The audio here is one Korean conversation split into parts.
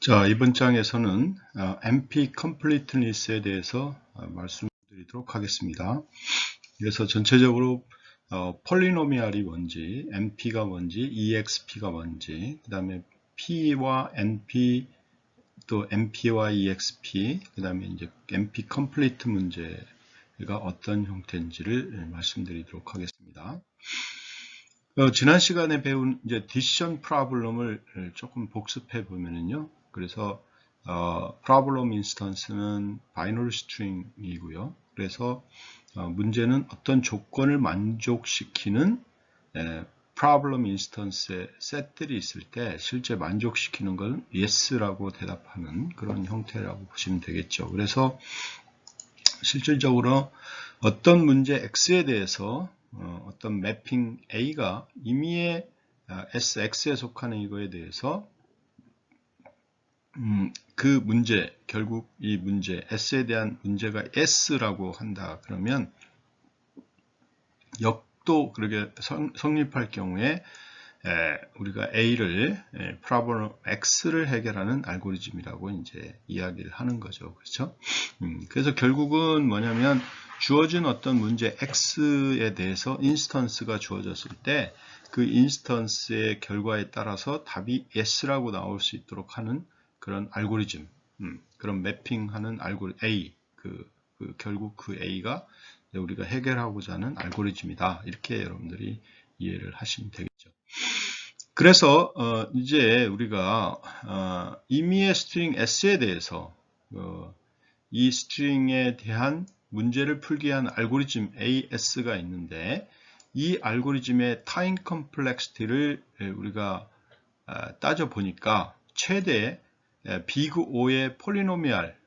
자, 이번 장에서는 NP completeness에 대해서 말씀드리도록 하겠습니다. 그래서 전체적으로 폴리노미알이 뭔지, NP가 뭔지, EXP가 뭔지, 그 다음에 P와 NP, 또 NP와 EXP, 그 다음에 이제 NP complete 문제가 어떤 형태인지를 말씀드리도록 하겠습니다. 지난 시간에 배운 이제 decision problem을 조금 복습해 보면은요. 그래서 problem instance는 binary string이고요. 그래서 문제는 어떤 조건을 만족시키는 problem instance의 set들이 있을 때 실제 만족시키는 건 yes라고 대답하는 그런 형태라고 보시면 되겠죠. 그래서 실질적으로 어떤 문제 X에 대해서 어떤 매핑 A가 임의의 SX에 속하는 이거에 대해서 그 문제, 결국 이 문제 S에 대한 문제가 S라고 한다 그러면 역도 그렇게 성립할 경우에 우리가 A를 프로블럼 X를 해결하는 알고리즘이라고 이제 이야기를 하는 거죠. 그렇죠? 그래서 결국은 뭐냐면 주어진 어떤 문제 X에 대해서 인스턴스가 주어졌을 때 그 인스턴스의 결과에 따라서 답이 S라고 나올 수 있도록 하는 그런 알고리즘, 그런 매핑하는 알고리즘 A, 결국 그 A가 우리가 해결하고자 하는 알고리즘이다. 이렇게 여러분들이 이해를 하시면 되겠죠. 그래서 이제 우리가 임의의 스트링 S에 대해서 이 스트링에 대한 문제를 풀기 위한 알고리즘 AS가 있는데 이 알고리즘의 타임 컴플렉시티를 우리가 따져 보니까 최대 비그 5의 폴리노미알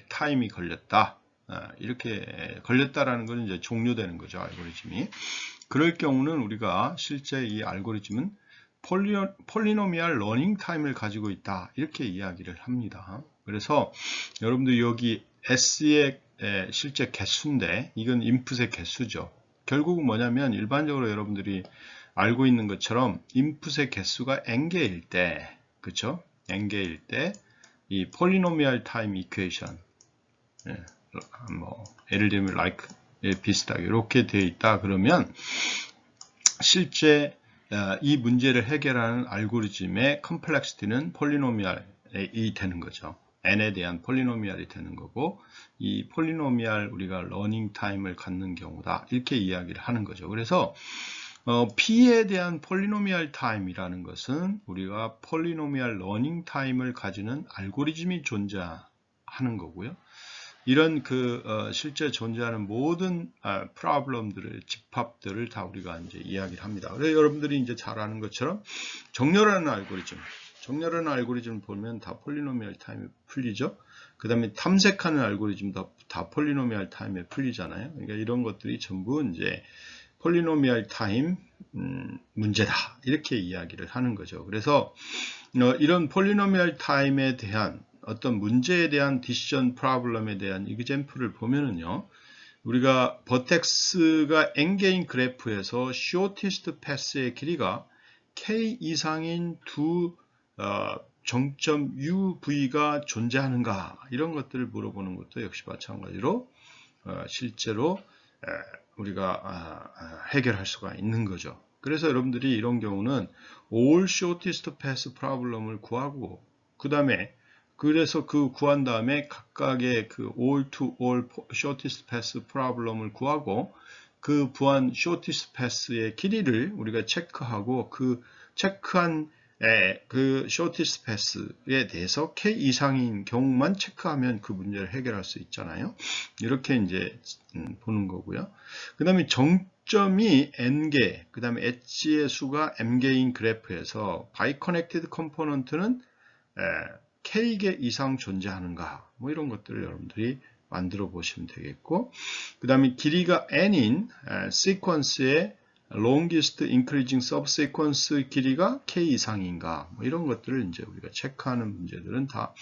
타임이 걸렸다. 이렇게 걸렸다라는 것은 이제 종료되는 거죠, 알고리즘이. 그럴 경우는 우리가 실제 이 알고리즘은 폴리노미알 러닝 타임을 가지고 있다. 이렇게 이야기를 합니다. 그래서 여러분들 여기 S의 실제 개수인데 이건 인풋의 개수죠. 결국은 뭐냐면 일반적으로 여러분들이 알고 있는 것처럼 인풋의 개수가 n개일 때, 그쵸? n개일 때 이 폴리노미알 타임 이퀘이션, 예를 들면 like 비슷하게 이렇게 되어 있다 그러면 실제 이 문제를 해결하는 알고리즘의 컴플렉시티는 폴리노미알이 되는 거죠. n에 대한 폴리노미알이 되는 거고 이 폴리노미알 우리가 러닝 타임을 갖는 경우다. 이렇게 이야기를 하는 거죠. 그래서 P에 대한 폴리노미알 타임이라는 것은 우리가 폴리노미알 러닝 타임을 가지는 알고리즘이 존재하는 거고요. 이런 실제 존재하는 모든 프로블럼들을 집합들을 다 우리가 이제 이야기를 합니다. 그래서 여러분들이 이제 잘 아는 것처럼 정렬하는 알고리즘 보면 다 폴리노미알 타임에 풀리죠. 그 다음에 탐색하는 알고리즘도 다 폴리노미알 타임에 풀리잖아요. 그러니까 이런 것들이 전부 이제 폴리노미알 타임 문제다 이렇게 이야기를 하는 거죠. 그래서 이런 폴리노미알 타임에 대한 어떤 문제에 대한 디시전 프로블럼에 대한 이그젬플을 보면은요, 우리가 버텍스가 n개인 그래프에서 shortest path의 길이가 k 이상인 두 정점 UV가 존재하는가 이런 것들을 물어보는 것도 역시 마찬가지로 실제로 우리가 해결할 수가 있는 거죠. 그래서 여러분들이 이런 경우는 all shortest path problem을 구하고 그 다음에 그래서 구한 다음에 각각의 all to all shortest path problem을 구하고 그 구한 shortest path의 길이를 우리가 체크하고 그 체크한 그 shortest path에 대해서 k 이상인 경우만 체크하면 그 문제를 해결할 수 있잖아요. 이렇게 이제 보는 거고요. 그 다음에 정점이 n개, 그 다음에 h의 수가 m개인 그래프에서 바이커넥티드 컴포넌트는 k개 이상 존재하는가, 뭐 이런 것들을 여러분들이 만들어 보시면 되겠고, 그 다음에 길이가 n인 시퀀스의 longest increasing subsequence 길이가 k 이상인가, 뭐 이런 것들을 이제 우리가 체크하는 문제들은 다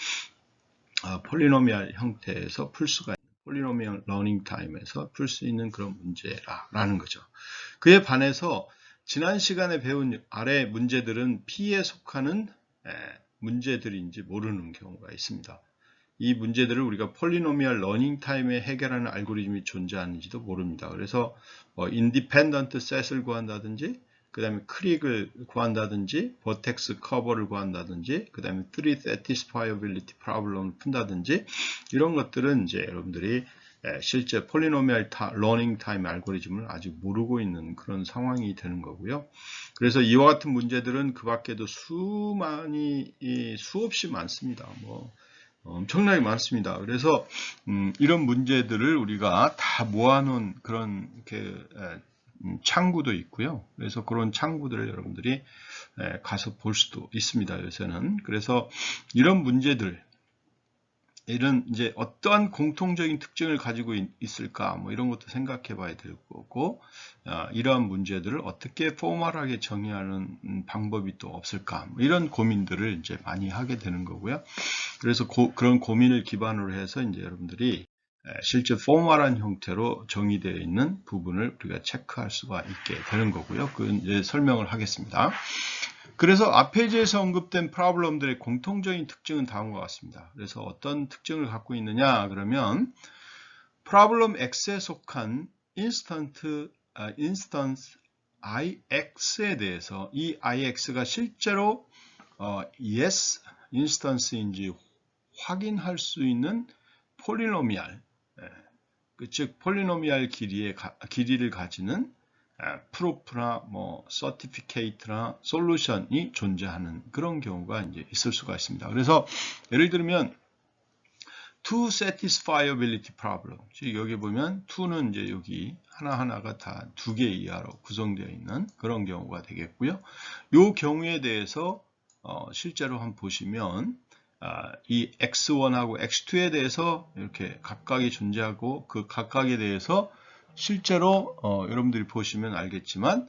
폴리노미알 형태에서 풀 수가 있는, 폴리노미얼 러닝 타임에서 풀 수 있는 그런 문제라는 거죠. 그에 반해서 지난 시간에 배운 아래 문제들은 P에 속하는 문제들인지 모르는 경우가 있습니다. 이 문제들을 우리가 폴리노미얼 러닝 타임에 해결하는 알고리즘이 존재하는지도 모릅니다. 그래서 인디펜던트 셋을 구한다든지, 그 다음에 크릭을 구한다든지, 버텍스 커버를 구한다든지, 그 다음에 3 satisfiability problem을 푼다든지, 이런 것들은 이제 여러분들이 실제 폴리노미얼 러닝 타임 알고리즘을 아직 모르고 있는 그런 상황이 되는 거고요. 그래서 이와 같은 문제들은 그 밖에도 수없이 많습니다. 엄청나게 많습니다. 그래서 이런 문제들을 우리가 다 모아놓은 그런 창구도 있고요. 그래서 그런 창구들을 여러분들이 가서 볼 수도 있습니다. 요새는. 그래서 이런 문제들, 이런 이제 어떠한 공통적인 특징을 가지고 있을까, 이런 것도 생각해 봐야 될 거고, 이러한 문제들을 어떻게 포멀하게 정의하는 방법이 또 없을까, 이런 고민들을 이제 많이 하게 되는 거고요. 그래서 그런 고민을 기반으로 해서 이제 여러분들이 실제 포멀한 형태로 정의되어 있는 부분을 우리가 체크할 수가 있게 되는 거고요. 그 이제 설명을 하겠습니다. 그래서 앞 페이지에서 언급된 프로블럼들의 공통적인 특징은 다음과 같습니다. 그래서 어떤 특징을 갖고 있느냐 그러면 프로블럼 X에 속한 인스턴스 IX에 대해서 이 IX가 실제로 yes 인스턴스인지 확인할 수 있는 폴리노미알, 즉 폴리노미알 길이를 가지는 프루프나 서티피케이트나 솔루션이 존재하는 그런 경우가 이제 있을 수가 있습니다. 그래서 예를 들면 to satisfiability problem, 즉 여기 보면 to는 이제 여기 하나하나가 다 2개 이하로 구성되어 있는 그런 경우가 되겠고요. 이 경우에 대해서 실제로 한번 보시면 이 x1하고 x2에 대해서 이렇게 각각이 존재하고 그 각각에 대해서 실제로 여러분들이 보시면 알겠지만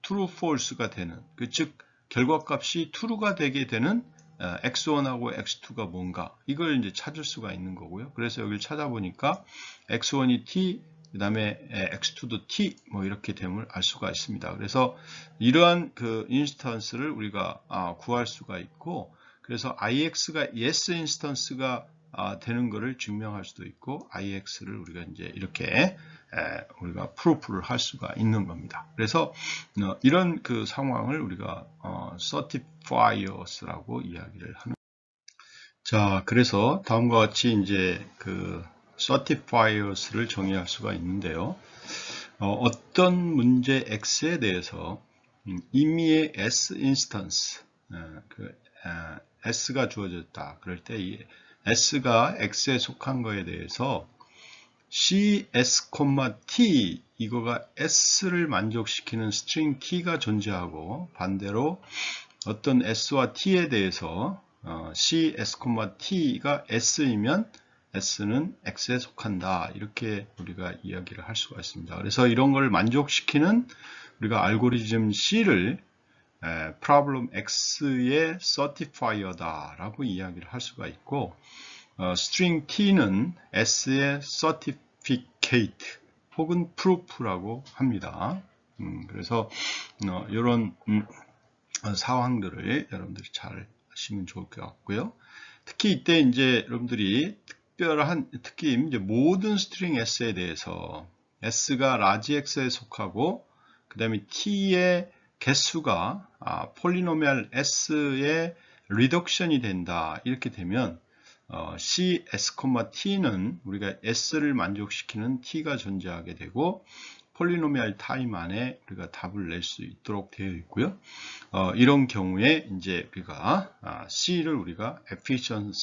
true, false가 되는, 즉 결과값이 true가 되게 되는 x1하고 x2가 뭔가, 이걸 이제 찾을 수가 있는 거고요. 그래서 여기를 찾아보니까 x1이 t, 그 다음에 x2도 t, 이렇게 됨을 알 수가 있습니다. 그래서 이러한 그 인스턴스를 우리가 구할 수가 있고, 그래서 IX가 yes 인스턴스가 되는 것을 증명할 수도 있고, IX를 우리가 이제 이렇게 우리가 프루프를 할 수가 있는 겁니다. 그래서 이런 그 상황을 우리가 certifiers라고 이야기를 하는. 자, 그래서 다음과 같이 이제 그 certifiers를 정의할 수가 있는데요. 어떤 문제 X에 대해서 임의의 S 인스턴스, S가 주어졌다. 그럴 때 이 S가 X에 속한 거에 대해서 CS, T, 이거가 S를 만족시키는 스트링 T가 존재하고, 반대로 어떤 S와 T에 대해서 CS, T가 S이면 S는 X에 속한다. 이렇게 우리가 이야기를 할 수가 있습니다. 그래서 이런 걸 만족시키는 우리가 알고리즘 C를 프로블럼 X의 certifier다라고 이야기를 할 수가 있고, string T는 S의 certificate 혹은 proof라고 합니다. 그래서 이런 사항들을 여러분들이 잘 하시면 좋을 것 같고요. 특히 이때 이제 여러분들이 특히 이제 모든 string S에 대해서 S가 large X에 속하고, 그 다음에 T의 개수가 폴리노미얼 S의 리덕션이 된다. 이렇게 되면 C, S, T는 우리가 S를 만족시키는 T가 존재하게 되고, 폴리노미얼 타임 안에 우리가 답을 낼 수 있도록 되어 있고요. 이런 경우에 이제 우리가 C를 우리가 efficient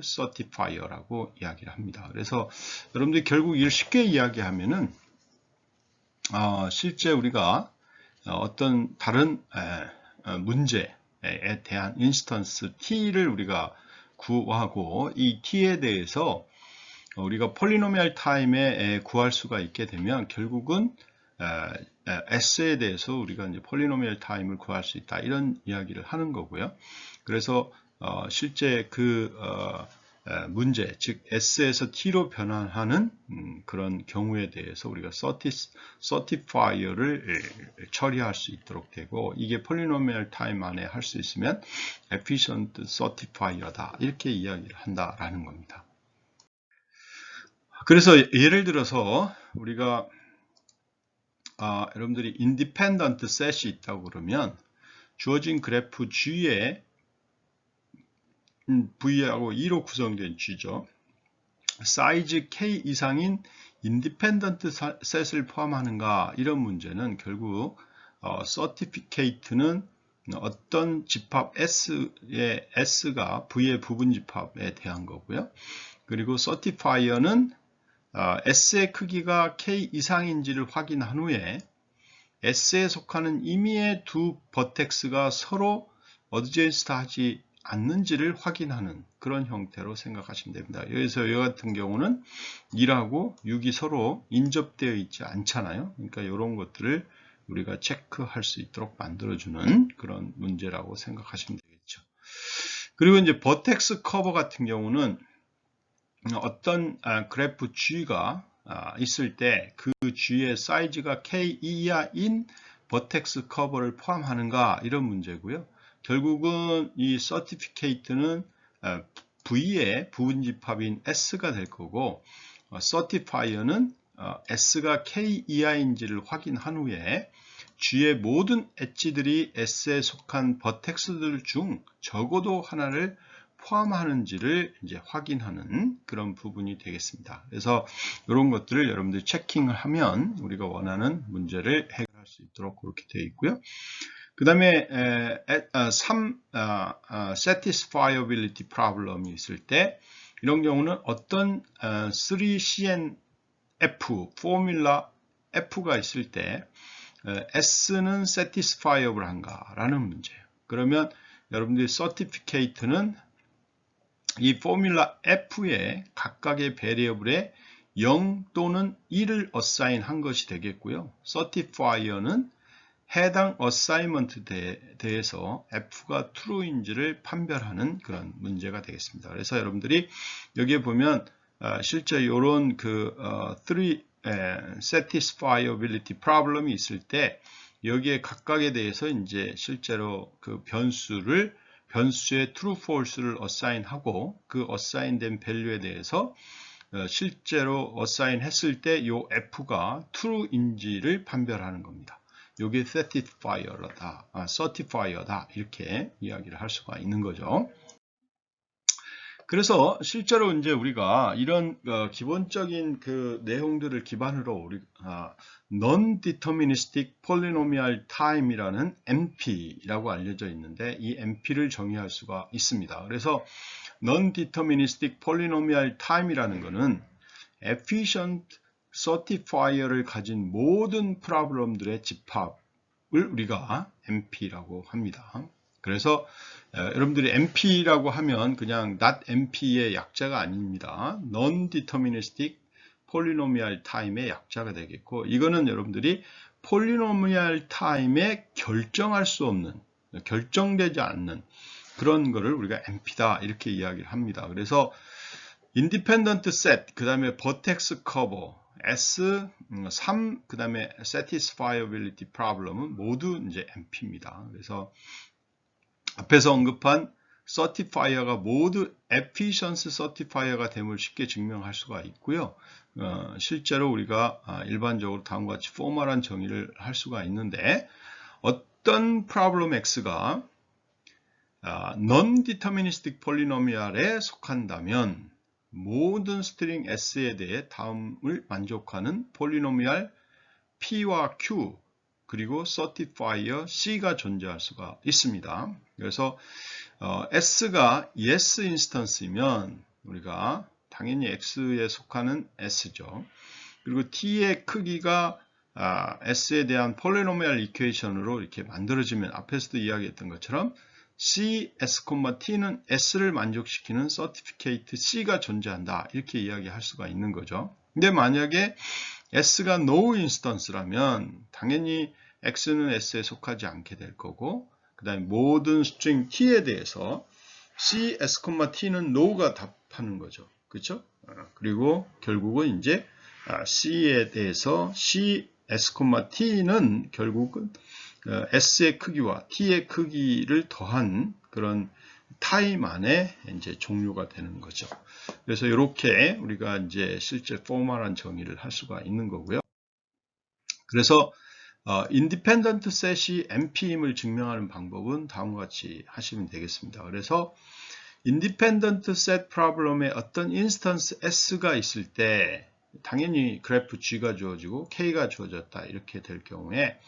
certifier라고 이야기를 합니다. 그래서 여러분들이 결국 이를 쉽게 이야기하면은 실제 우리가 어떤 다른 문제에 대한 인스턴스 T를 우리가 구하고, 이 T에 대해서 우리가 폴리노미얼 타임에 구할 수가 있게 되면 결국은 S에 대해서 우리가 이제 폴리노미얼 타임을 구할 수 있다. 이런 이야기를 하는 거고요. 그래서 실제 그 문제, 즉 S에서 T로 변환하는 그런 경우에 대해서 우리가 certifier를 처리할 수 있도록 되고, 이게 polynomial time 안에 할 수 있으면 efficient certifier다, 이렇게 이야기를 한다라는 겁니다. 그래서 예를 들어서 우리가 여러분들이 independent set이 있다고 그러면 주어진 그래프 G에 V하고 2로 구성된 G죠. 사이즈 K 이상인 인디펜던트 셋을 포함하는가, 이런 문제는 결국 certificate는 어떤 집합 S의 S가 V의 부분 집합에 대한 거고요. 그리고 certifier는 S의 크기가 K 이상인지를 확인한 후에 S에 속하는 임의의 두 버텍스가 서로 어드제스트하지 않는지를 확인하는 그런 형태로 생각하시면 됩니다. 여기서 이 같은 경우는 2하고 6이 서로 인접되어 있지 않잖아요. 그러니까 이런 것들을 우리가 체크할 수 있도록 만들어주는 그런 문제라고 생각하시면 되겠죠. 그리고 이제 버텍스 커버 같은 경우는 어떤 그래프 G가 있을 때 그 G의 사이즈가 K 이하인 버텍스 커버를 포함하는가, 이런 문제고요. 결국은 이 certificate는 V의 부분 집합인 S가 될 거고, certifier는 S가 K 이하인지를 확인한 후에 G의 모든 엣지들이 S에 속한 버텍스들 중 적어도 하나를 포함하는지를 이제 확인하는 그런 부분이 되겠습니다. 그래서 이런 것들을 여러분들이 체킹을 하면 우리가 원하는 문제를 해결할 수 있도록 그렇게 되어 있고요. 그 다음에 3 satisfiability problem이 있을 때, 이런 경우는 어떤 3CNF 포뮬라 F가 있을 때 S는 satisfiable 한가라는 문제예요. 그러면 여러분들이 certificate는 이 포뮬라 F의 각각의 베리어블에 0 또는 1을 어사인 한 것이 되겠고요. certifier는 해당 어사이먼트에 대해서 F가 true인지를 판별하는 그런 문제가 되겠습니다. 그래서 여러분들이 여기에 보면 실제 이런 그 3 satisfiability problem이 있을 때 여기에 각각에 대해서 이제 실제로 그 변수의 true, false를 어사인하고 그 어사인된 밸류에 대해서 실제로 어사인 했을 때 이 F가 true인지를 판별하는 겁니다. 이게 certifier다, 이렇게 이야기를 할 수가 있는 거죠. 그래서 실제로 이제 우리가 이런 기본적인 그 내용들을 기반으로 우리 non-deterministic polynomial time이라는 NP라고 알려져 있는데, 이 NP를 정의할 수가 있습니다. 그래서 non-deterministic polynomial time이라는 것은 efficient certifier를 가진 모든 프로블럼들의 집합을 우리가 NP라고 합니다. 그래서 여러분들이 NP라고 하면 그냥 not NP의 약자가 아닙니다. non-deterministic polynomial time의 약자가 되겠고, 이거는 여러분들이 polynomial time에 결정할 수 없는, 결정되지 않는 그런 거를 우리가 NP다, 이렇게 이야기를 합니다. 그래서 independent set, 그 다음에 vertex cover, S3, 그 다음에 satisfiability problem은 모두 이제 NP입니다. 그래서 앞에서 언급한 certifier가 모두 efficiency certifier가 됨을 쉽게 증명할 수가 있고요. 실제로 우리가 일반적으로 다음과 같이 포멀한 정의를 할 수가 있는데, 어떤 problem X가 non-deterministic polynomial에 속한다면 모든 스트링 S에 대해 다음을 만족하는 폴리노미알 P와 Q 그리고 certifier C가 존재할 수가 있습니다. 그래서 S가 yes 인스턴스이면 우리가 당연히 X에 속하는 S죠. 그리고 T의 크기가 S에 대한 폴리노미알 이퀘이션으로 이렇게 만들어지면 앞에서도 이야기했던 것처럼 C, S, T는 S를 만족시키는 certificate C가 존재한다, 이렇게 이야기할 수가 있는 거죠. 근데 만약에 S가 no instance라면 당연히 X는 S에 속하지 않게 될 거고, 그 다음에 모든 스트링 T에 대해서 C, S, T는 no가 하는 거죠. 그렇죠? 그리고 결국은 이제 C에 대해서 C, S, T는 결국은 S의 크기와 T의 크기를 더한 그런 타임 안에 이제 종료가 되는 거죠. 그래서 이렇게 우리가 이제 실제 포멀한 정의를 할 수가 있는 거고요. 그래서 independent set이 NP임을 증명하는 방법은 다음과 같이 하시면 되겠습니다. 그래서 independent set problem에 어떤 instance S가 있을 때 당연히 그래프 G가 주어지고 K가 주어졌다 이렇게 될 경우에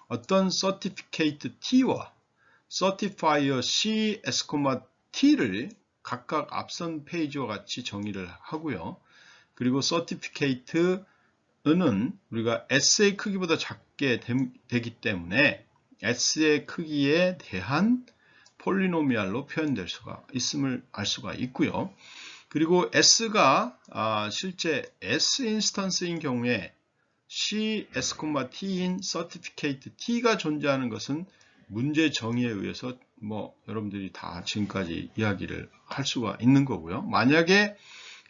어떤 certificate T와 certifier C, S, T를 각각 앞선 페이지와 같이 정의를 하고요. 그리고 certificate는 우리가 S의 크기보다 작게 되기 때문에 S의 크기에 대한 폴리노미알로 표현될 수가 있음을 알 수가 있고요. 그리고 S가 실제 S 인스턴스인 경우에 C, S, T인 certificate T가 존재하는 것은 문제 정의에 의해서 여러분들이 다 지금까지 이야기를 할 수가 있는 거고요. 만약에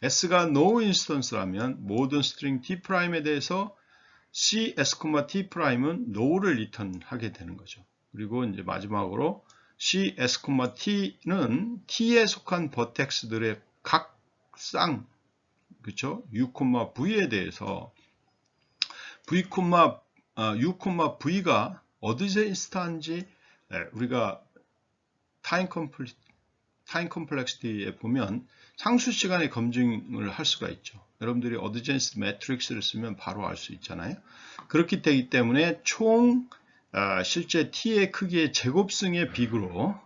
S가 no instance라면 모든 스트링 T'에 대해서 C, S, T'은 no를 리턴하게 되는 거죠. 그리고 이제 마지막으로 C, S, T는 T에 속한 버텍스들의 각 쌍, 그렇죠? U, V에 대해서 V, U, V가 어디서 인스타인지 우리가 타임 컴플렉시티에 보면 상수 시간의 검증을 할 수가 있죠. 여러분들이 어드젠스 매트릭스를 쓰면 바로 알 수 있잖아요. 그렇기 되기 때문에 총 실제 t의 크기의 제곱승의 비교로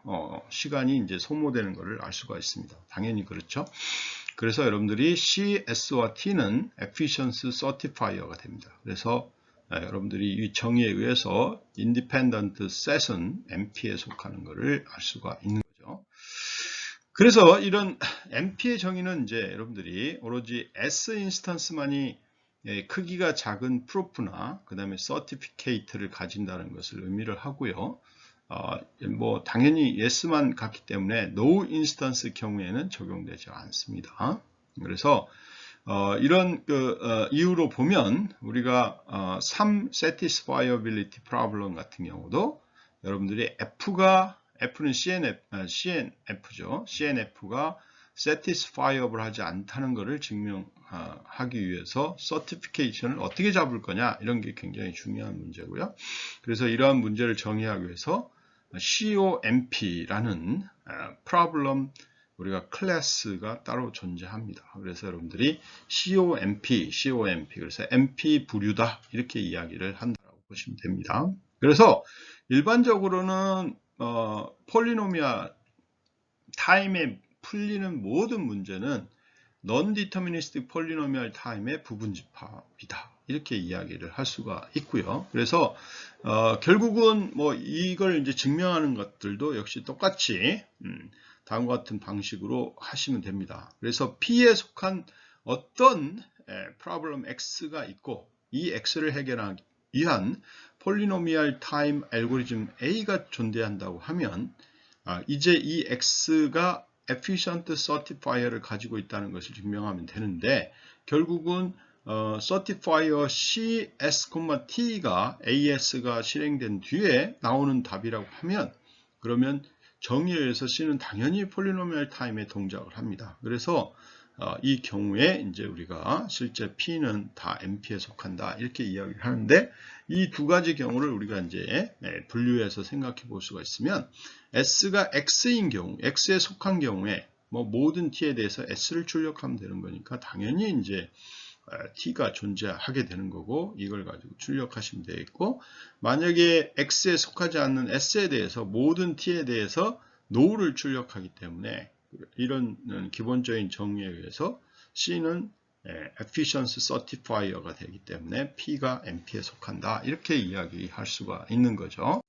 시간이 이제 소모되는 것을 알 수가 있습니다. 당연히 그렇죠. 그래서 여러분들이 C, S와 T는 efficiency certifier가 됩니다. 그래서 여러분들이 이 정의에 의해서 independent set은 NP에 속하는 것을 알 수가 있는 거죠. 그래서 이런 NP의 정의는 이제 여러분들이 오로지 S 인스턴스만이 크기가 작은 프로프나 그 다음에 서티피케이트를 가진다는 것을 의미를 하고요. 당연히 yes만 같기 때문에 no instance 경우에는 적용되지 않습니다. 그래서 이런 이유로 보면 우리가 3 satisfiability problem 같은 경우도 여러분들이 F는 CNF죠. CNF가 satisfiable 하지 않다는 것을 증명하기 위해서 certification을 어떻게 잡을 거냐 이런 게 굉장히 중요한 문제고요. 그래서 이러한 문제를 정의하기 위해서 COMP라는 problem 우리가 클래스가 따로 존재합니다. 그래서 여러분들이 COMP 그래서 MP 부류다 이렇게 이야기를 한다고 보시면 됩니다. 그래서 일반적으로는 폴리노미얼 타임에 풀리는 모든 문제는 non-deterministic polynomial time의 부분집합이다. 이렇게 이야기를 할 수가 있고요. 그래서 결국은 이걸 이제 증명하는 것들도 역시 똑같이 다음과 같은 방식으로 하시면 됩니다. 그래서 P에 속한 어떤 problem X가 있고 이 X를 해결하기 위한 폴리노미얼 타임 알고리즘 A가 존재한다고 하면 이제 이 X가 efficient certifier를 가지고 있다는 것을 증명하면 되는데 결국은 certifier C, S, T가 AS가 실행된 뒤에 나오는 답이라고 하면 그러면 정의에 의해서 C는 당연히 폴리노미얼 타임에 동작을 합니다. 그래서 이 경우에 이제 우리가 실제 P는 다 NP에 속한다 이렇게 이야기를 하는데 이 두 가지 경우를 우리가 이제 분류해서 생각해 볼 수가 있으면 S가 X인 경우, X에 속한 경우에 모든 T에 대해서 S를 출력하면 되는 거니까 당연히 이제 T가 존재하게 되는 거고 이걸 가지고 출력하시면 되겠고 만약에 X에 속하지 않는 S에 대해서 모든 T에 대해서 no를 출력하기 때문에 이런 기본적인 정의에 의해서 C는 efficiency certifier가 되기 때문에 P가 NP에 속한다 이렇게 이야기할 수가 있는 거죠.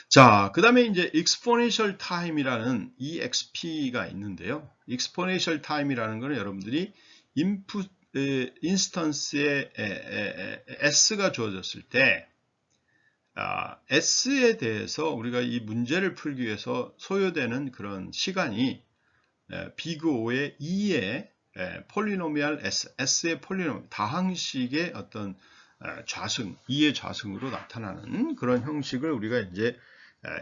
자, 그 다음에 이제 exponential time이라는 EXP가 있는데요. exponential time이라는 것은 여러분들이 input instance에 S가 주어졌을 때 S에 대해서 우리가 이 문제를 풀기 위해서 소요되는 그런 시간이 비그 5의 2의 폴리노미알 S, S의 폴리노미알, 다항식의 어떤 좌승, 2의 좌승으로 나타나는 그런 형식을 우리가 이제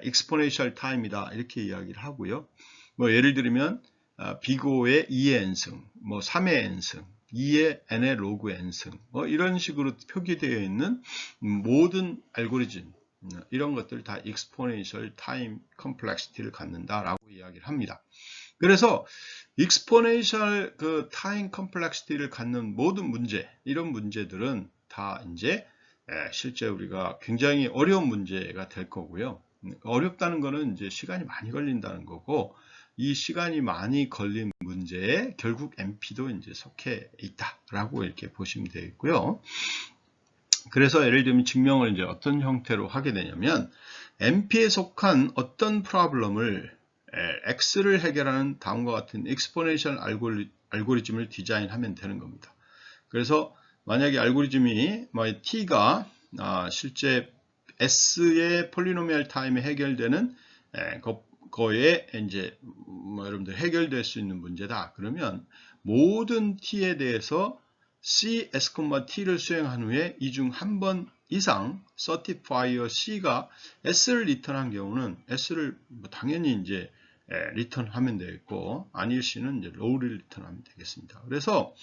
exponential time이다 이렇게 이야기를 하고요. 뭐 예를 들면 비그 5의 2의 n승, 뭐 3의 n승, 2의 n의 로그 n승, 뭐 이런 식으로 표기되어 있는 모든 알고리즘, 이런 것들 다 exponential time complexity를 갖는다라고 이야기를 합니다. 그래서 exponential 그 time complexity를 갖는 모든 문제, 이런 문제들은 다 이제 실제 우리가 굉장히 어려운 문제가 될 거고요. 어렵다는 거는 이제 시간이 많이 걸린다는 거고, 이 시간이 많이 걸린 문제에 결국 MP도 이제 속해 있다라고 이렇게 보시면 되겠고요. 그래서 예를 들면 증명을 이제 어떤 형태로 하게 되냐면, MP에 속한 어떤 프로블럼을 X를 해결하는 다음과 같은 익스포네셜 알고리즘을 디자인하면 되는 겁니다. 그래서 만약에 알고리즘이 T가 실제 S의 폴리노미얼 타임에 해결되는 거에 이제 여러분들 해결될 수 있는 문제다. 그러면 모든 T에 대해서 C, S, T를 수행한 후에 이 중 한 번 이상 certifier어 C가 S를 리턴한 경우는 S를 당연히 이제 리턴하면 되겠고, 아닐 C는 이제 low를 리턴하면 되겠습니다. 그래서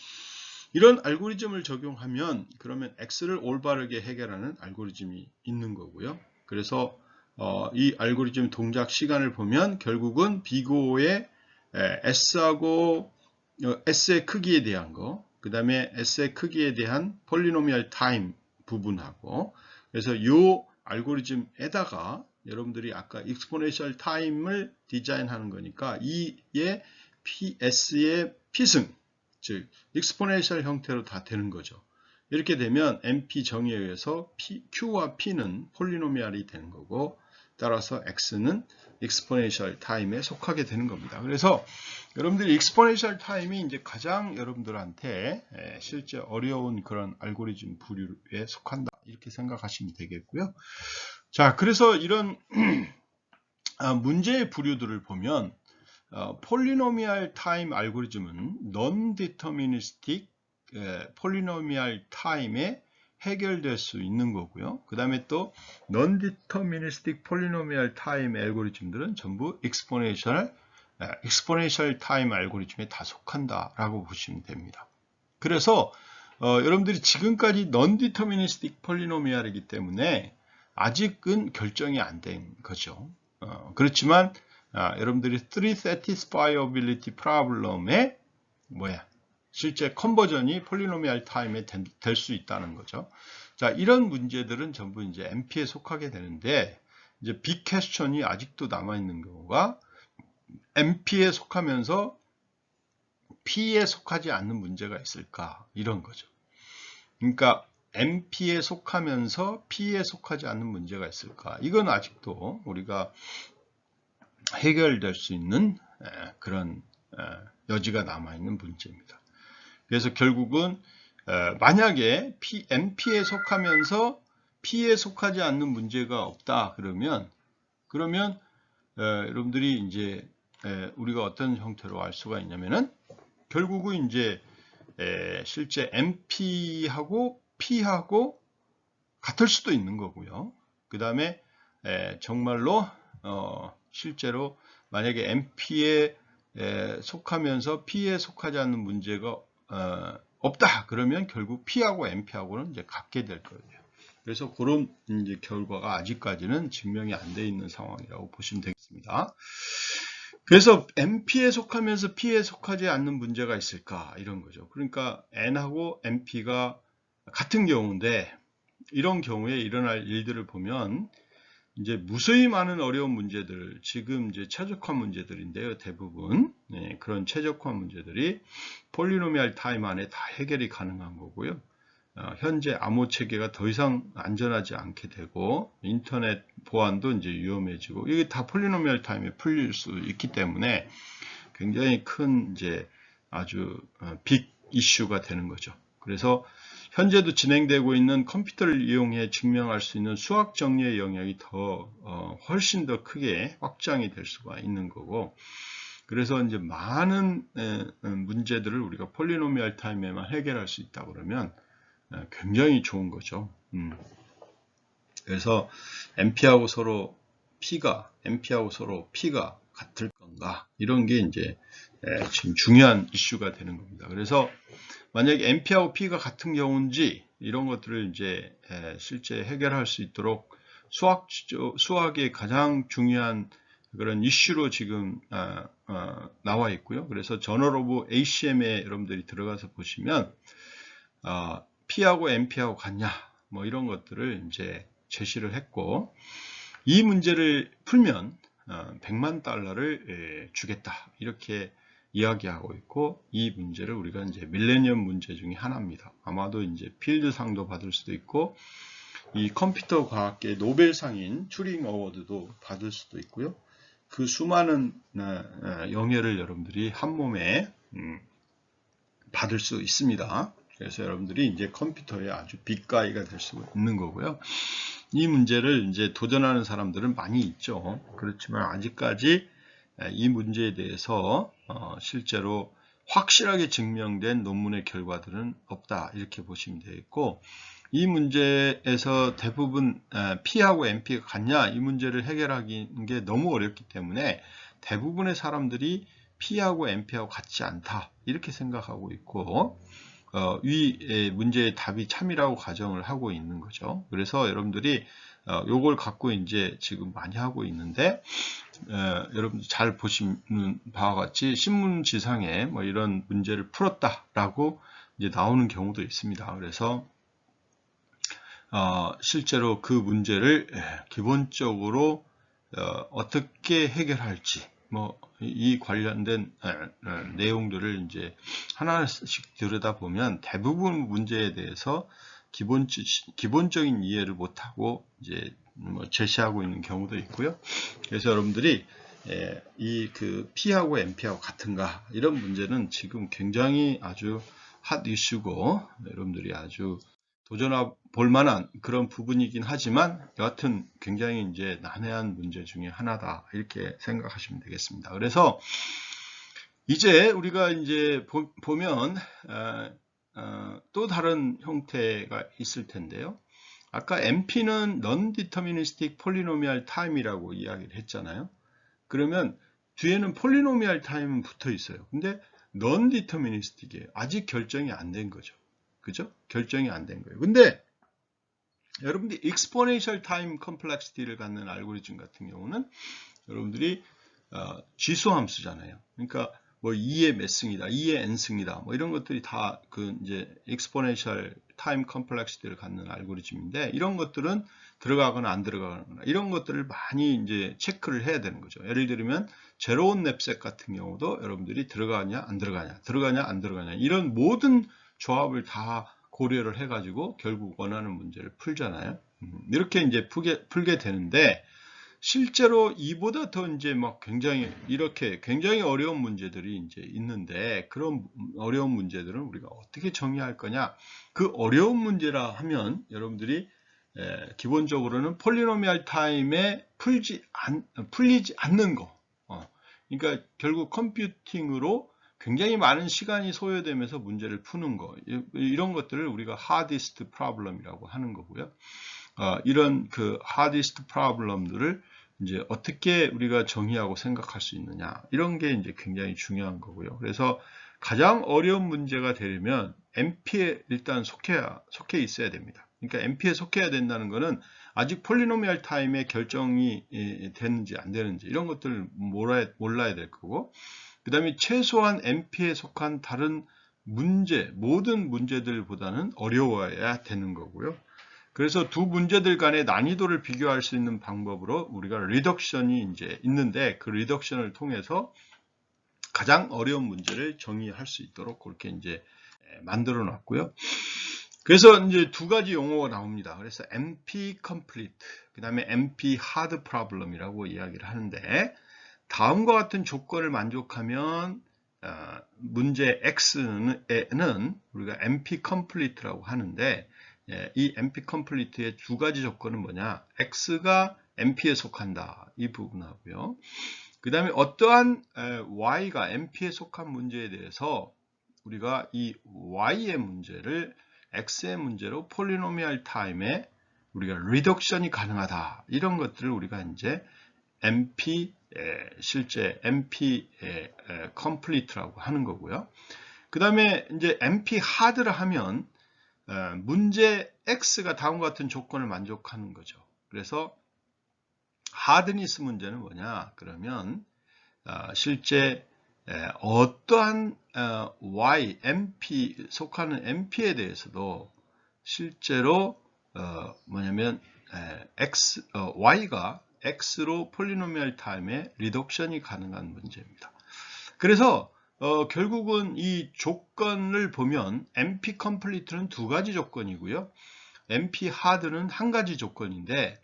이런 알고리즘을 적용하면 그러면 X를 올바르게 해결하는 알고리즘이 있는 거고요. 그래서 이 알고리즘 동작 시간을 보면 결국은 비고의 S하고 S의 크기에 대한 거, 그 다음에 S의 크기에 대한 폴리노미얼 타임 부분하고, 그래서 이 알고리즘에다가 여러분들이 아까 익스포네셜 타임을 디자인하는 거니까 이의 S의 P승, 즉 익스포네셜 형태로 다 되는 거죠. 이렇게 되면 MP 정의에 의해서 Q와 P는 폴리노미알이 되는 거고, 따라서 X는 익스포네셜 타임에 속하게 되는 겁니다. 그래서 여러분들이 익스포네셜 타임이 이제 가장 여러분들한테 실제 어려운 그런 알고리즘 부류에 속한다, 이렇게 생각하시면 되겠고요. 자, 그래서 이런 문제의 부류들을 보면 폴리노미얼 타임 알고리즘은 non-deterministic 폴리노미얼 타임에 해결될 수 있는 거고요. 그 다음에 또 non-deterministic 폴리노미얼 타임 알고리즘들은 전부 exponential 타임 알고리즘에 다 속한다라고 보시면 됩니다. 그래서 여러분들이 지금까지 non-deterministic 폴리노미얼이기 때문에 아직은 결정이 안 된 거죠. 그렇지만 여러분들이 3 satisfiability problem에 실제 컨버전이 폴리노미얼 타임에 될 수 있다는 거죠. 자, 이런 문제들은 전부 이제 MP에 속하게 되는데, 이제 빅 퀘스천이 아직도 남아 있는 경우가 MP에 속하면서 P에 속하지 않는 문제가 있을까, 이런 거죠. 그러니까 MP에 속하면서 P에 속하지 않는 문제가 있을까, 이건 아직도 우리가 해결될 수 있는 그런 여지가 남아있는 문제입니다. 그래서 결국은 만약에 MP에 속하면서 P에 속하지 않는 문제가 없다 그러면 여러분들이 이제 우리가 어떤 형태로 알 수가 있냐면은 결국은 이제 실제 MP하고 P하고 같을 수도 있는 거고요. 그 다음에 정말로 실제로 만약에 MP에 속하면서 P에 속하지 않는 문제가 없다 그러면 결국 P하고 MP하고는 이제 같게 될 거예요. 그래서 그런 이제 결과가 아직까지는 증명이 안 돼 있는 상황이라고 보시면 되겠습니다. 그래서 MP에 속하면서 P에 속하지 않는 문제가 있을까, 이런 거죠. 그러니까 N하고 MP가 같은 경우인데, 이런 경우에 일어날 일들을 보면 이제 무수히 많은 어려운 문제들, 지금 이제 최적화 문제들인데요. 대부분 그런 최적화 문제들이 폴리노미얼 타임 안에 다 해결이 가능한 거고요. 현재 암호 체계가 더 이상 안전하지 않게 되고 인터넷 보안도 이제 위험해지고, 이게 다 폴리노미얼 타임에 풀릴 수 있기 때문에 굉장히 큰 이제 아주 빅 이슈가 되는 거죠. 그래서 현재도 진행되고 있는 컴퓨터를 이용해 증명할 수 있는 수학 정리의 영역이 훨씬 더 크게 확장이 될 수가 있는 거고, 그래서 이제 많은 문제들을 우리가 폴리노미얼 타임에만 해결할 수 있다 그러면 굉장히 좋은 거죠. 그래서 MP하고 서로 MP하고 서로 P가 같을 건가? 이런 게 이제 지금 중요한 이슈가 되는 겁니다. 그래서 만약에 MP하고 P가 같은 경우인지 이런 것들을 이제 실제 해결할 수 있도록 수학의 가장 중요한 그런 이슈로 지금 나와 있고요. 그래서 저널 오브 ACM에 여러분들이 들어가서 보시면 P하고 MP하고 같냐 뭐 이런 것들을 이제 제시를 했고, 이 문제를 풀면 100만 달러를 주겠다 이렇게 이야기하고 있고, 이 문제를 우리가 이제 밀레니엄 문제 중에 하나입니다. 아마도 이제 필드상도 받을 수도 있고 이 컴퓨터 과학계 노벨상인 튜링 어워드도 받을 수도 있고요. 그 수많은 영예를 여러분들이 한 몸에 받을 수 있습니다. 그래서 여러분들이 이제 컴퓨터에 아주 빅가이가 될 수 있는 거고요. 이 문제를 이제 도전하는 사람들은 많이 있죠. 그렇지만 아직까지 이 문제에 대해서 실제로 확실하게 증명된 논문의 결과들은 없다 이렇게 보시면 되겠고, 이 문제에서 대부분 P하고 MP가 같냐 이 문제를 해결하는 게 너무 어렵기 때문에 대부분의 사람들이 P하고 MP하고 같지 않다 이렇게 생각하고 있고, 이 문제의 답이 참이라고 가정을 하고 있는 거죠. 그래서 여러분들이 요걸 갖고 이제 지금 많이 하고 있는데, 여러분 잘 보시는 바와 같이 신문지상에 뭐 이런 문제를 풀었다라고 이제 나오는 경우도 있습니다. 그래서 실제로 그 문제를 기본적으로 어떻게 해결할지 뭐 이 관련된 내용들을 이제 하나씩 들여다보면 대부분 문제에 대해서 기본적인 이해를 못하고 이제 뭐 제시하고 있는 경우도 있고요. 그래서 여러분들이 이 그 P하고 MP하고 같은가 이런 문제는 지금 굉장히 아주 핫 이슈고 여러분들이 아주 도전해 볼 만한 그런 부분이긴 하지만 여하튼 굉장히 이제 난해한 문제 중에 하나다 이렇게 생각하시면 되겠습니다. 그래서 이제 우리가 이제 보면 또 다른 형태가 있을 텐데요. 아까 MP는 Non-Deterministic Polynomial Time이라고 이야기를 했잖아요. 그러면 뒤에는 폴리노미얼 타임은 붙어 있어요. 근데 Non-Deterministic이에요. 아직 결정이 안 된 거죠. 그죠? 결정이 안 된 거예요. 근데 여러분들이 exponential time complexity를 갖는 알고리즘 같은 경우는 여러분들이 지수함수잖아요. 그러니까 뭐 2의 몇 승이다, 2의 n승이다, 뭐 이런 것들이 다 그 이제 exponential time complexity를 갖는 알고리즘인데, 이런 것들은 들어가거나 안 들어가거나 이런 것들을 많이 이제 체크를 해야 되는 거죠. 예를 들면 제로온 랩셋 같은 경우도 여러분들이 들어가냐 안 들어가냐, 들어가냐 안 들어가냐 이런 모든 조합을 다 고려를 해가지고 결국 원하는 문제를 풀잖아요. 이렇게 이제 풀게 되는데, 실제로 이보다 더 이제 막 굉장히 어려운 문제들이 이제 있는데, 그런 어려운 문제들은 우리가 어떻게 정의할 거냐? 그 어려운 문제라 하면 여러분들이 기본적으로는 폴리노미얼 타임에 풀리지 않는 거. 그러니까 결국 컴퓨팅으로 굉장히 많은 시간이 소요되면서 문제를 푸는 거, 이런 것들을 우리가 hardest problem이라고 하는 거고요. 이런 그 hardest problem들을 이제 어떻게 우리가 정의하고 생각할 수 있느냐, 이런 게 이제 굉장히 중요한 거고요. 그래서 가장 어려운 문제가 되려면 MP에 일단 속해 있어야 됩니다. 그러니까 MP에 속해야 된다는 것은 아직 폴리노미얼 타임에 결정이 되는지 안 되는지 이런 것들을 몰라야 될 거고, 그 다음에 최소한 MP에 속한 다른 모든 문제들보다는 어려워야 되는 거고요. 그래서 두 문제들 간의 난이도를 비교할 수 있는 방법으로 우리가 리덕션이 이제 있는데, 그 리덕션을 통해서 가장 어려운 문제를 정의할 수 있도록 그렇게 이제 만들어 놨고요. 그래서 이제 두 가지 용어가 나옵니다. 그래서 MP complete, 그 다음에 MP hard problem이라고 이야기를 하는데, 다음과 같은 조건을 만족하면 문제 X는 우리가 MP complete라고 하는데, 이 MP complete의 두 가지 조건은 뭐냐? X가 MP에 속한다, 이 부분하고요. 그 다음에 어떠한 y가 NP에 속한 문제에 대해서 우리가 이 y의 문제를 x의 문제로 폴리노미얼 타임에 우리가 리덕션이 가능하다. 이런 것들을 우리가 이제 NP 실제 NP 컴플리트라고 하는 거고요. 그 다음에 이제 NP 하드를 하면 문제 X가 다음과 같은 조건을 만족하는 거죠. 그래서 하드니스 문제는 뭐냐? 그러면 실제 어떠한 Y, NP 속하는 NP에 대해서도 실제로 뭐냐면 Y가 X로 폴리노미얼 타임의 리덕션이 가능한 문제입니다. 그래서 결국은 이 조건을 보면 NP 컴플리트는 두 가지 조건이고요. NP 하드는 한 가지 조건인데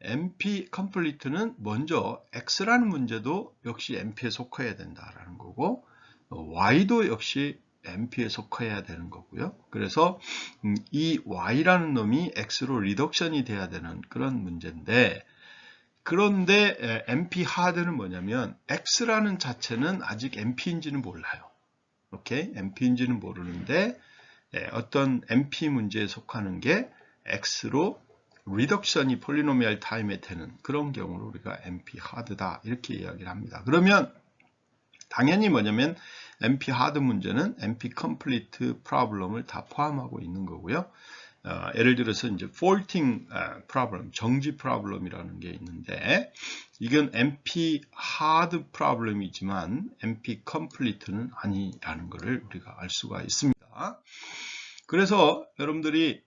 NP 컴플리트는 먼저 X라는 문제도 역시 NP에 속해야 된다라는 거고 Y도 역시 NP에 속해야 되는 거고요. 그래서 이 Y라는 놈이 X로 리덕션이 돼야 되는 그런 문제인데 그런데 NP 하드는 뭐냐면 X라는 자체는 아직 NP인지는 몰라요. 오케이? NP인지는 모르는데 어떤 NP 문제에 속하는 게 X로 리덕션이 폴리노미얼 타임에 되는 그런 경우를 우리가 NP 하드다 이렇게 이야기를 합니다. 그러면 당연히 뭐냐면 NP 하드 문제는 NP 컴플리트 프로블럼을 다 포함하고 있는 거고요. 예를 들어서 이제 faulting problem, 정지 프로블럼이라는 게 있는데 이건 NP hard 프로블럼이지만 NP complete는 아니라는 것을 우리가 알 수가 있습니다. 그래서 여러분들이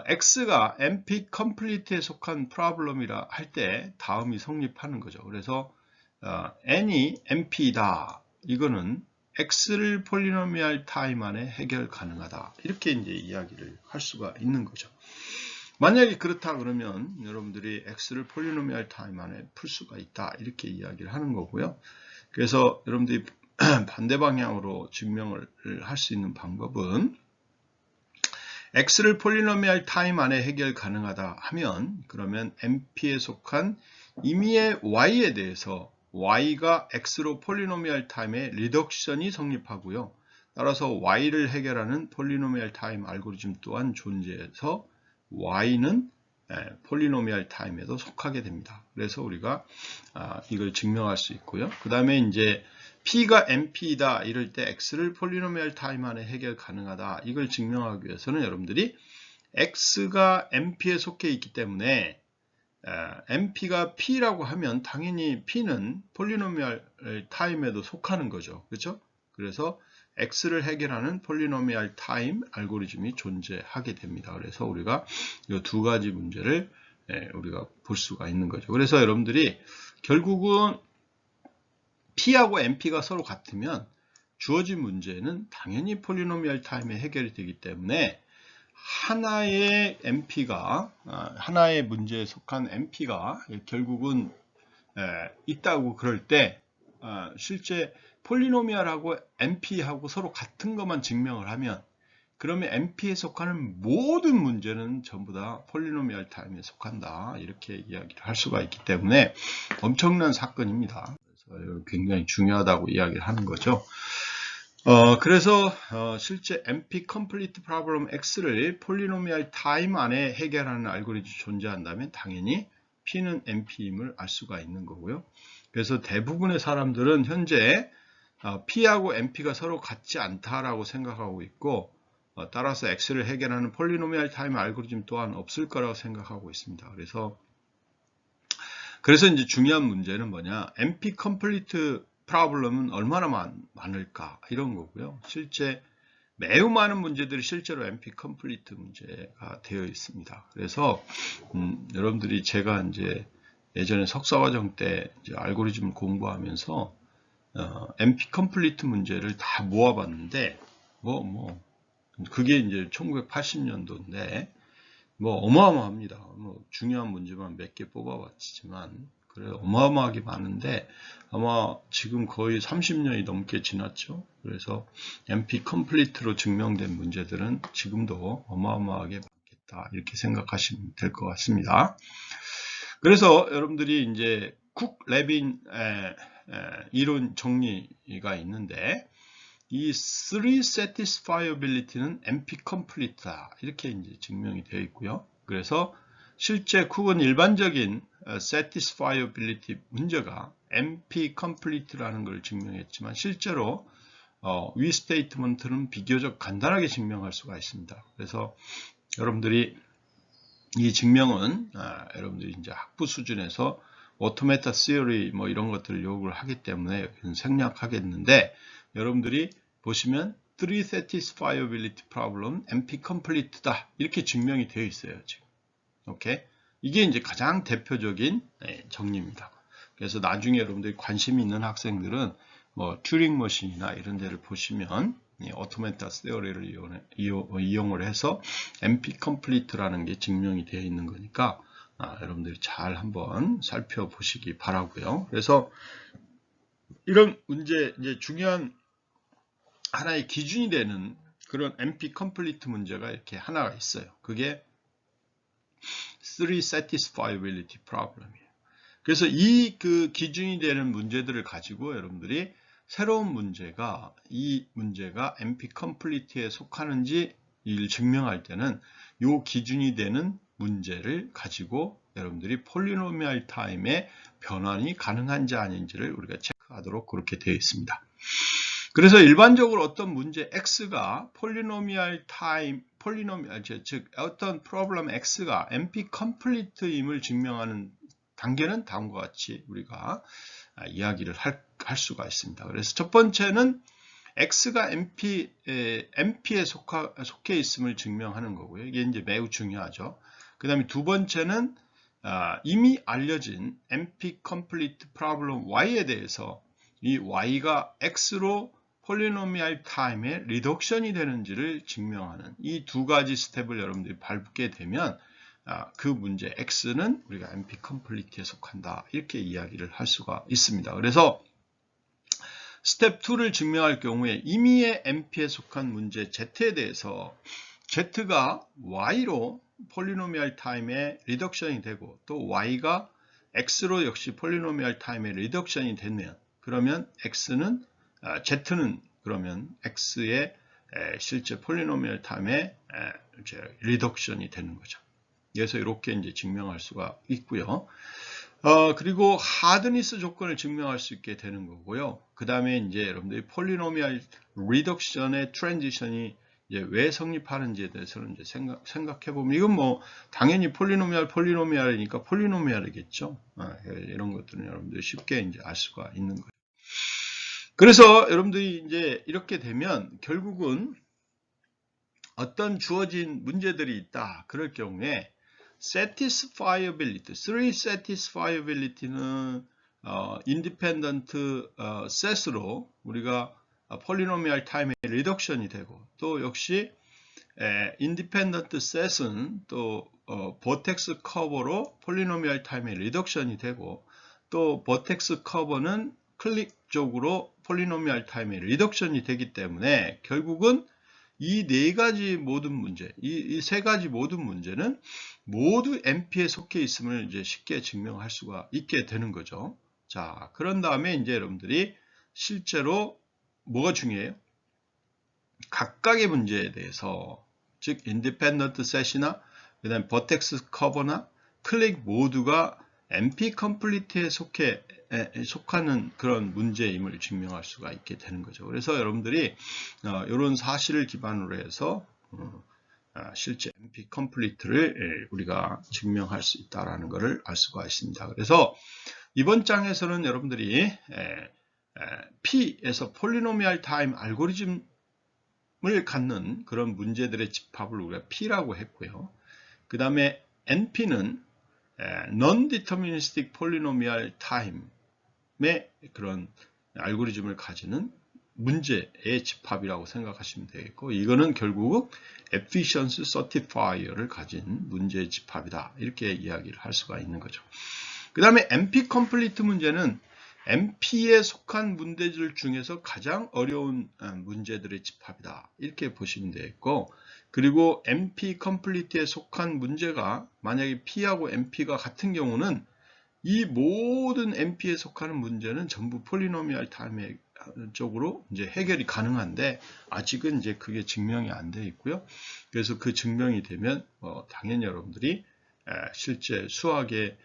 X가 NP complete에 속한 프로블럼이라 할 때 다음이 성립하는 거죠. 그래서 N이 NP다. 이거는 X를 폴리노미얼 타임 안에 해결 가능하다. 이렇게 이제 이야기를 할 수가 있는 거죠. 만약에 그렇다 그러면 여러분들이 X를 폴리노미얼 타임 안에 풀 수가 있다. 이렇게 이야기를 하는 거고요. 그래서 여러분들이 반대 방향으로 증명을 할 수 있는 방법은 X를 폴리노미얼 타임 안에 해결 가능하다 하면 그러면 NP에 속한 임의의 Y에 대해서 Y가 X로 폴리노미얼 타임의 리덕션이 성립하고요. 따라서 Y를 해결하는 폴리노미얼 타임 알고리즘 또한 존재해서 Y는 폴리노미얼 타임에도 속하게 됩니다. 그래서 우리가 이걸 증명할 수 있고요. 그 다음에 이제 P가 NP이다 이럴 때 X를 폴리노미얼 타임 안에 해결 가능하다 이걸 증명하기 위해서는 여러분들이 X가 NP에 속해 있기 때문에 NP가 P라고 하면 당연히 P는 폴리노미얼 타임에도 속하는 거죠. 그렇죠? 그래서 X를 해결하는 폴리노미얼 타임 알고리즘이 존재하게 됩니다. 그래서 우리가 이 두 가지 문제를 우리가 볼 수가 있는 거죠. 그래서 여러분들이 결국은 P하고 NP가 서로 같으면 주어진 문제는 당연히 폴리노미얼 타임에 해결이 되기 때문에 하나의 문제에 속한 NP가 결국은 있다고 그럴 때 실제 폴리노미얼하고 NP하고 서로 같은 것만 증명을 하면 그러면 NP에 속하는 모든 문제는 전부 다 폴리노미얼 타임에 속한다 이렇게 이야기를 할 수가 있기 때문에 엄청난 사건입니다. 그래서 굉장히 중요하다고 이야기를 하는 거죠. 그래서 실제 NP Complete Problem X를 폴리노미얼 타임 안에 해결하는 알고리즘이 존재한다면 당연히 P는 NP임을 알 수가 있는 거고요. 그래서 대부분의 사람들은 현재 P하고 NP가 서로 같지 않다라고 생각하고 있고 따라서 X를 해결하는 폴리노미얼 타임 알고리즘 또한 없을 거라고 생각하고 있습니다. 그래서 이제 중요한 문제는 뭐냐? NP Complete 프로블럼은 얼마나 많을까? 이런 거고요. 실제 매우 많은 문제들이 실제로 NP Complete 문제가 되어 있습니다. 그래서 여러분들이 제가 이제 예전에 석사과정 때 이제 알고리즘을 공부하면서 NP Complete 문제를 다 모아봤는데 그게 이제 1980년도인데 어마어마합니다. 중요한 문제만 몇 개 뽑아봤지만 그래 어마어마하게 많은데 아마 지금 거의 30년이 넘게 지났죠. 그래서 NP Complete로 증명된 문제들은 지금도 어마어마하게 많겠다 이렇게 생각하시면 될 것 같습니다. 그래서 여러분들이 이제 쿡 레빈 이론 정리가 있는데 이 3 satisfiability는 NP complete다 이렇게 이제 증명이 되어 있고요. 그래서 실제 쿡은 일반적인 satisfiability 문제가 NP complete라는 걸 증명했지만 실제로 위 스테이트먼트는 비교적 간단하게 증명할 수가 있습니다. 그래서 여러분들이 이 증명은 여러분들이 이제 학부 수준에서 오토메타 시어리 뭐 이런 것들을 요구를 하기 때문에 생략하겠는데 여러분들이 보시면 3 satisfiability problem NP complete다 이렇게 증명이 되어 있어요 지금. 오케이? 이게 이제 가장 대표적인 정리입니다. 그래서 나중에 여러분들이 관심 있는 학생들은 뭐 튜링 머신이나 이런 데를 보시면 오토메타 시어리를 이용을 해서 NP complete라는 게 증명이 되어 있는 거니까 여러분들이 잘 한번 살펴보시기 바라고요. 그래서 이런 문제 이제 중요한 하나의 기준이 되는 그런 NP complete 문제가 이렇게 하나가 있어요. 그게 3 satisfiability problem이에요. 그래서 이 그 기준이 되는 문제들을 가지고 여러분들이 새로운 문제가 이 문제가 NP complete에 속하는지 를 증명할 때는 이 기준이 되는 문제를 가지고 여러분들이 폴리노미얼 타임의 변환이 가능한지 아닌지를 우리가 체크하도록 그렇게 되어 있습니다. 그래서 일반적으로 어떤 문제 X가 폴리노미얼 타임, 즉 어떤 프로블럼 X가 NP complete임을 증명하는 단계는 다음과 같이 우리가 이야기를 할 수가 있습니다. 그래서 첫 번째는 X가 NP에 속해 있음을 증명하는 거고요. 이게 이제 매우 중요하죠. 그 다음에 두 번째는 이미 알려진 NP complete problem Y에 대해서 이 Y가 X로 폴리노미얼 타임의 리덕션이 되는지를 증명하는 이 두 가지 스텝을 여러분들이 밟게 되면 그 문제 X는 우리가 NP complete에 속한다 이렇게 이야기를 할 수가 있습니다. 그래서 스텝 2를 증명할 경우에 임의의 NP에 속한 문제 Z에 대해서 Z가 Y로 폴리노미얼 타임의 리덕션이 되고 또 Y가 X로 역시 폴리노미얼 타임의 리덕션이 되면 그러면 Z는 그러면 X의 실제 폴리노미얼 타임의 리덕션이 되는 거죠. 그래서 이렇게 이제 증명할 수가 있고요. 그리고 하드니스 조건을 증명할 수 있게 되는 거고요. 그 다음에 이제 여러분들이 폴리노미얼 리덕션의 트랜지션이 이제 왜 성립하는지에 대해서는 이제 생각해 보면 이건 뭐 당연히 폴리노미얼이니까 폴리노미얼이겠죠. 이런 것들은 여러분들이 쉽게 이제 알 수가 있는 거예요. 그래서 여러분들이 이제 이렇게 되면 결국은 어떤 주어진 문제들이 있다. 그럴 경우에 satisfiability, 3 satisfiability는 independent set으로 우리가 폴리노미얼 타임의 리덕션이 되고 또 역시 independent set은 또 버텍스 커버로 폴리노미얼 타임의 리덕션이 되고 또 버텍스 커버는 클릭 쪽으로 폴리노미얼 타임의 리덕션이 되기 때문에 결국은 이 네 가지 모든 문제, 이 세 가지 모든 문제는 모두 NP에 속해 있음을 이제 쉽게 증명할 수가 있게 되는 거죠. 자, 그런 다음에 이제 여러분들이 실제로 뭐가 중요해요? 각각의 문제에 대해서, 즉 independent set이나 그다음 버텍스 커버나 클릭 모두가 NP complete에 속하는 그런 문제임을 증명할 수가 있게 되는 거죠. 그래서 여러분들이 이런 사실을 기반으로 해서 실제 NP complete를 우리가 증명할 수 있다는 것을 알 수가 있습니다. 그래서 이번 장에서는 여러분들이 P에서 폴리노미얼 타임 알고리즘을 갖는 그런 문제들의 집합을 우리가 P라고 했고요. 그 다음에 NP는 Non-Deterministic Polynomial Time의 그런 알고리즘을 가지는 문제의 집합이라고 생각하시면 되겠고 이거는 결국 Efficiency Certifier를 가진 문제의 집합이다. 이렇게 이야기를 할 수가 있는 거죠. 그 다음에 NP Complete 문제는 NP에 속한 문제들 중에서 가장 어려운 문제들의 집합이다. 이렇게 보시면 되겠고 그리고 NP Complete에 속한 문제가 만약에 P하고 NP가 같은 경우는 이 모든 NP에 속하는 문제는 전부 폴리노미얼 타임 쪽으로 이제 해결이 가능한데 아직은 이제 그게 증명이 안 돼 있고요. 그래서 그 증명이 되면 당연히 여러분들이 실제 수학의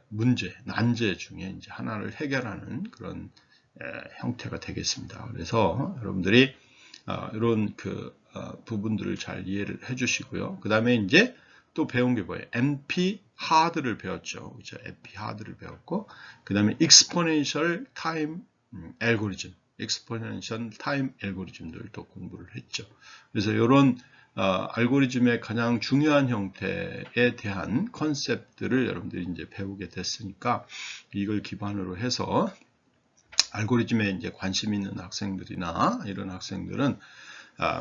문제, 난제 중에 이제 하나를 해결하는 그런 형태가 되겠습니다. 그래서 여러분들이 이런 부분들을 잘 이해를 해주시고요. 그 다음에 이제 또 배운 게 뭐예요? NP 하드를 배웠죠. 그렇죠? NP 하드를 배웠고, 그 다음에 exponential time 알고리즘, exponential time 알고리즘들 또 공부를 했죠. 그래서 이런 알고리즘의 가장 중요한 형태에 대한 컨셉들을 여러분들이 이제 배우게 됐으니까 이걸 기반으로 해서 알고리즘에 이제 관심 있는 학생들이나 이런 학생들은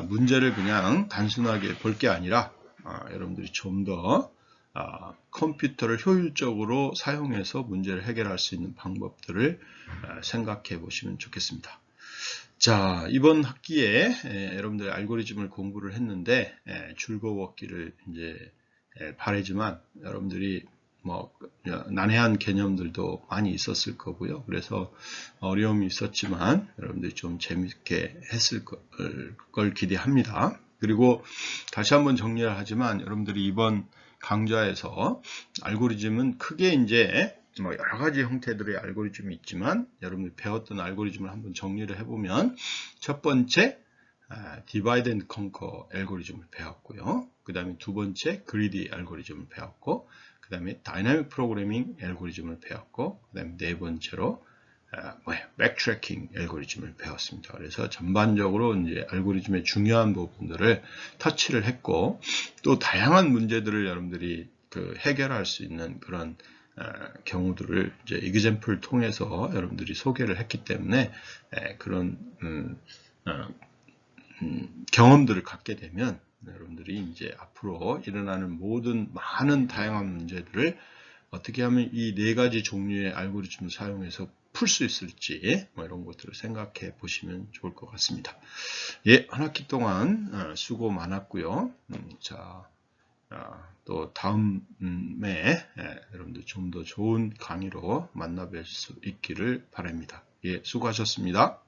문제를 그냥 단순하게 볼 게 아니라 여러분들이 좀 더 컴퓨터를 효율적으로 사용해서 문제를 해결할 수 있는 방법들을 생각해 보시면 좋겠습니다. 자, 이번 학기에 여러분들 알고리즘을 공부를 했는데 즐거웠기를 이제 바라지만 여러분들이 뭐 난해한 개념들도 많이 있었을 거고요. 그래서 어려움이 있었지만 여러분들이 좀 재밌게 했을 걸 기대합니다. 그리고 다시 한번 정리를 하지만 여러분들이 이번 강좌에서 알고리즘은 크게 이제 뭐 여러 가지 형태들의 알고리즘이 있지만 여러분들이 배웠던 알고리즘을 한번 정리를 해보면 첫 번째 디바이드 앤 컨커 알고리즘을 배웠고요. 그 다음에 두 번째 그리디 알고리즘을 배웠고 그 다음에 다이나믹 프로그래밍 알고리즘을 배웠고 그 다음에 네 번째로 백트래킹 알고리즘을 배웠습니다. 그래서 전반적으로 이제 알고리즘의 중요한 부분들을 터치를 했고 또 다양한 문제들을 여러분들이 해결할 수 있는 그런 경우들을 이제 example를 통해서 여러분들이 소개를 했기 때문에 그런 경험들을 갖게 되면 여러분들이 이제 앞으로 일어나는 모든 많은 다양한 문제들을 어떻게 하면 이 네 가지 종류의 알고리즘을 사용해서 풀 수 있을지 뭐 이런 것들을 생각해 보시면 좋을 것 같습니다. 예, 한 학기 동안 수고 많았고요. 자, 또 다음에 여러분들 좀 더 좋은 강의로 만나뵐 수 있기를 바랍니다. 예, 수고하셨습니다.